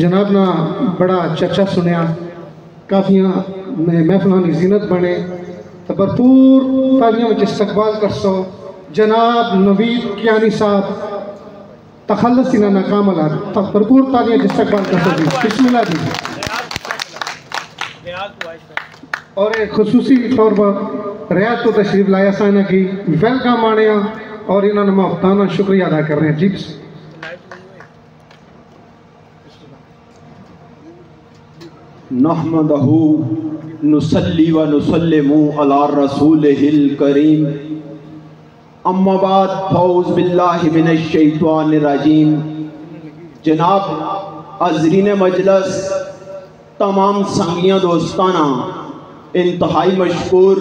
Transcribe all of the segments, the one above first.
जनाब ना बड़ा चर्चा सुनिया, काफ़ी महफिलों की जीनत बने तो भरपूर तालियों में इस्तकबाल कर सो जनाब नवीद कियानी साहब तखल्लुस इना नाकाम अला तो भरपूर तालियों में इस्तकबाल कर सो जी। बिस्मिल्लाह जी। और खुसूसी तौर पर रियात तो तशरीफ लाया सा इन्हें की वेलकम आने और इन्होंने मुफ्ताना शुक्रिया अदा कर रहे हैं जी। नहमदहू नुसल्ली व नुसल्लिमु अला रसूलिहिल करीम अम्मा बाद फौज बिल्लाहि मिनश शैतानिर रजीम। जनाब अज़रीन मजलस, तमाम संगियां दोस्ताना इंतहाई मशकूर,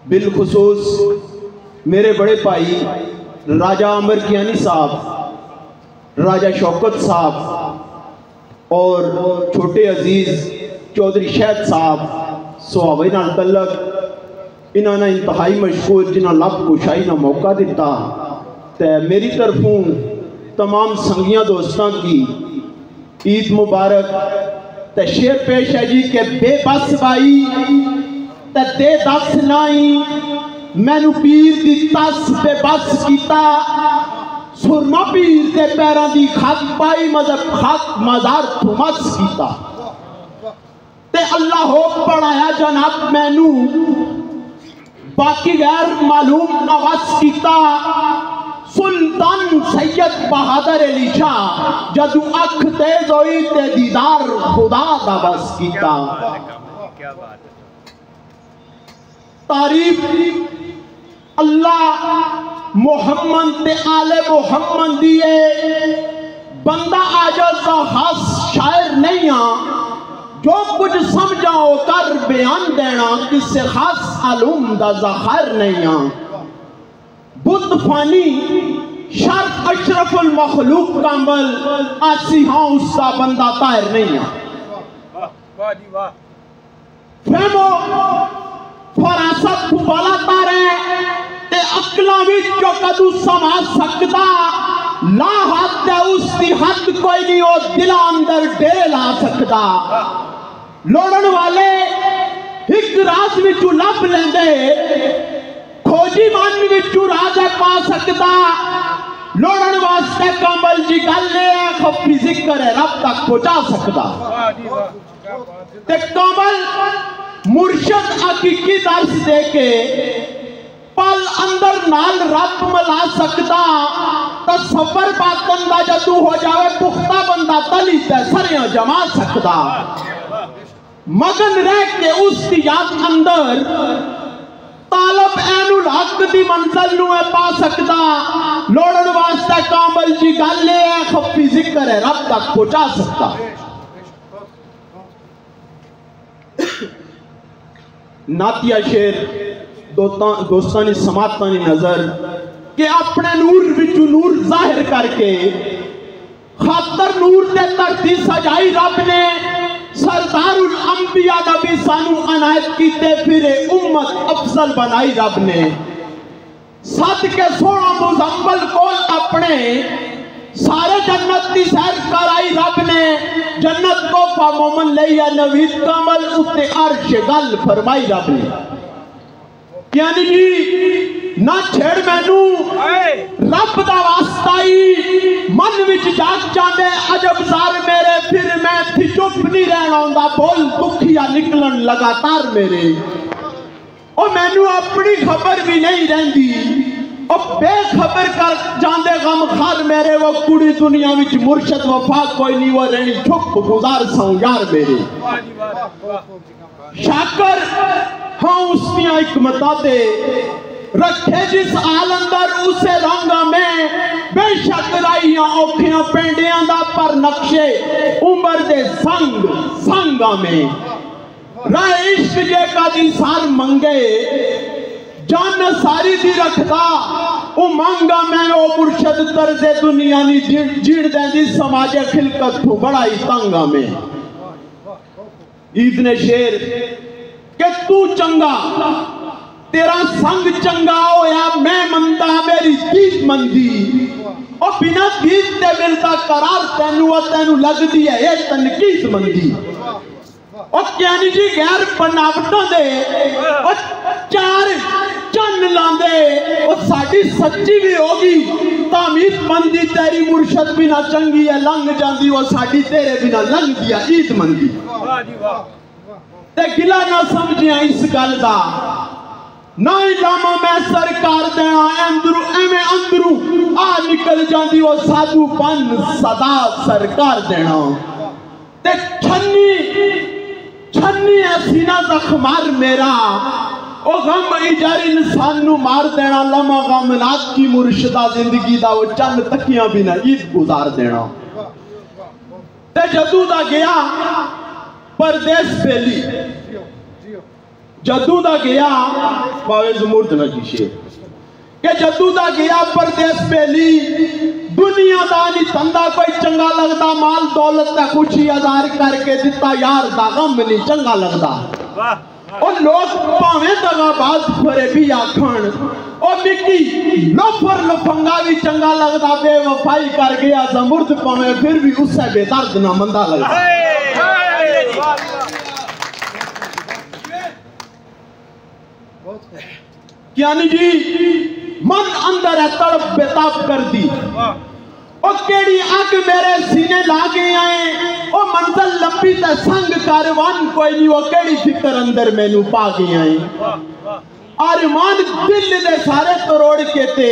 बिलखुसूस मेरे बड़े भाई राजा अमर कियानी साहब, राजा शौकत साहब और छोटे अजीज चौधरी शहद साहब सुहावे नाल तलक इन्होंने इंतहाई मशहूर जिन्हें लब कुशाई ना मौका दिता। तो मेरी तरफों तमाम संगिया दोस्तों की ईद मुबारक। तो शेर पेश है जी के बेबस बाई ते दे दस नाई मैनू पीर दी तस बेबस कीता, सुरमा पीर के पैरों की खत पाई मजहब खत मजार थुमस कीता। ते अल्लाह हो पढ़ाया जनाब मैनू बाकी गैर मालूम नवस कीता। सुल्तान सैयद बहादुर अली शाह जदू अख तेज होई ते दीदार खुदा दा बस कीता। तारीफ अल्लाह मोहम्मद ते आले मोहम्मद दिए बंदा आजज दा खास शायर नहीं आ, जो कुछ समझाओ कर बयान देना किसे खास आलूम दा ज़खायर नहीं आ। बुद्ध फानी शर्फ अशरफुल मखलूक कामल आसी हाँ उसका बंदा ताहिर नहीं आ। फहमो फरासत वाला तारे ते अकला विचों कदू समा सकता, ला हद उसकी हद कोई नहीं, वो दिल अंदर डेरे ला सकता। लोड़न वाले एक राज विचों लभ लेंदे, खोजी मन विचों राज पा सकता। लोड़न वास्ते कमल जी गल है खफी जिक्र है रब तक पहुंचा सकता। ते कमल मुर्शद हकीकी दर्श दे के पल अंदर नाल रब मिला सकता। तसव्वुर बातन दा जदू हो जाए पुख्ता बंदा तली ते सरियां जमा सकता। मगन रह के उसकी याद अंदर तालब ऐनुल हक दी मंजिल नू पा सकता। लोड़न वास्ते कामल जी गल है खफी जिक्र है रब तक पहुंचा सकता। नातिया शेर दोस्तां ने समाता ने नजर के अपने नूर विचू नूर जाहिर करके खातर नूर ते धरती सजाई रब ने। सरदारुल अंबिया दा भी सानू अनायत कीते फिरे उम्मत अफजल बनाई रब ने। सद के सोना मुजम्मल कोल अपने सारे जन्नत की सैर कराई रब ने। जन्नत को मोमन लिया नवीद कमल उत्ते अर्श गल फरमाई रब ने। यानी जी ना छेड़ मैनू रब दा वास्ताई मन विच जाग जांदे अजब जार मेरे, फिर मैं थी चुप नहीं रहना आंदा, बोल दुखिया निकलन लगातार मेरे। और मैनू अपनी खबर भी नहीं रहंदी, और बेखबर कर जांदे गम खार मेरे। वो कुड़ी दुनिया विच मुर्शद वफा कोई नहीं, वो रहनी चुप गुजार सौ यार मेरे। शाकर हाँ उसकी हिकमता दे रखे जिस आल अंदर उसे रंग में। बेशक राइया औखियां पेंडियां दा पर नक्शे उम्र दे संग संगा में। राह इश्क जे का दी सार मंगे जान सारी दी रखदा ओ मांगा मैं ओ मुर्शद तरजे दुनिया नी जीड़ देंदी समाजे खिलकत तू बड़ा ही तंगा में। ईद ने शेर के तू चंगा तेरा संग चंगा होया मैं मंदा मेरी दीद मंदी। और बिना गीत ते मिलता करार तेनू लगदी है ये तनकीद मंदी। और ज्ञानी जी गैर बनावटों दे और चार चन लांदे और साडी सच्ची भी होगी तामीद मंदी तेरी मुर्शद बिना चंगी है लंघ जांदी और साडी तेरे बिना लंघ दिया ईद मंदी। ते गिला ना समझिया इस गल दा ना ही लामा मैं सरकार देना अंदरू एवें अंदरू आ निकल जांदी वो साधु पन सदा सरकार देना। ते छन्नी है सीना जख्मार मेरा ओ गम इजार इंसान नु मार देना लमा गम नाथ की मुर्शिदा जिंदगी दा वो चंद तकियां बिना ईद गुजार देना। ते जदू दा गया परदेस बेली जदू दा गया पावे जमूर्द ना जिशे के जदू दा गया परदेस बेली दुनिया दा नहीं तंदा कोई चंगा लगदा माल दौलत दा खुशी आजार करके दिता यार दा गम नहीं चंगा लगदा। और लोग भावे दगाबाज फरे भी आखण ओ मिकी लोफर लफंगा भी चंगा लगदा बेवफाई कर गया जमुर्द पावे फिर भी उससे बेदर्द ना मंदा लगदा। ज्ञानी जी मन अंदर है तड़प बेताब कर दी और केड़ी आग मेरे सीने लागे आए ओ मंजिल लंबी ते संग कारवान कोई नहीं वो केड़ी फिक्र अंदर मैनू पा गई आए अरमान दिल दे सारे तरोड़ के ते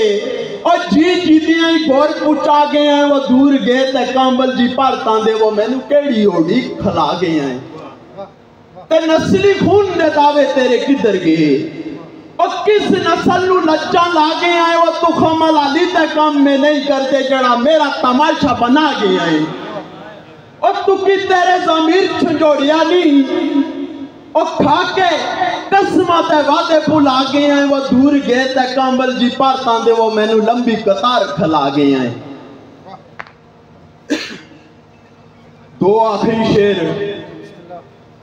और जी जीतियां ही घोर पुचा गए हैं वो दूर गए ते कांबल जी भारतां दे वो मैनू केड़ी ओड़ी खला गए हैं ते नस्ली खून दे दावे तेरे किधर गए और किस नस्ल नु लज्जा लागे आए वो तुखम अली ते काम में नहीं करते जड़ा मेरा तमाशा बना गया है। और तू कि तेरे ज़मीर छंजोड़िया नहीं और खा के कसमा ते वादे भुला गए हैं वो दूर गए ते कांबल जी भारतां दे वो मैनू लंबी कतार खला गए हैं। दो आखिरी शेर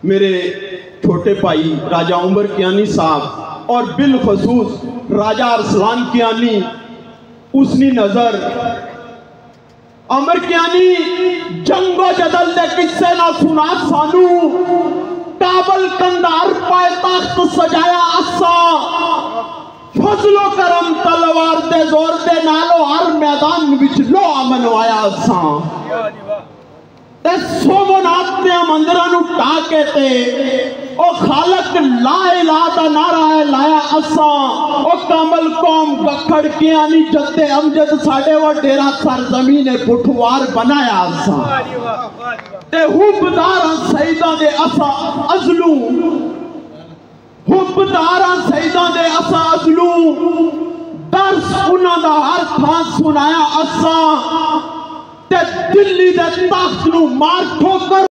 मेरे छोटे भाई राजा उमर कियानी साहब और बिलखसूस राजा अरसलान कियानी उसनी नजर अमर कियानी जंगो जदल दे किस्से ना सुना सानू काबल कंधार पाए तख्त सजाया असा फजलो करम तलवार दे जोर दे नालो हर मैदान विच लो मनवाया असा ते सोमनाथ दे मंदिरां नु ढाके ते ओ खालक ला इलाहा दा नारा है लाया असा ओ कामल कौम गखड़ कियानी जद्दे अमजद साडे वो डेरा सरजमीन पुठवार बनाया असा ते हुबदार सईदा दे असा अजलू हुबदार सईदा दे असा अजलू दर्स उन्हां दा हर थां सुनाया असा ते दिल्ली दे तख्त नु मार ठोकर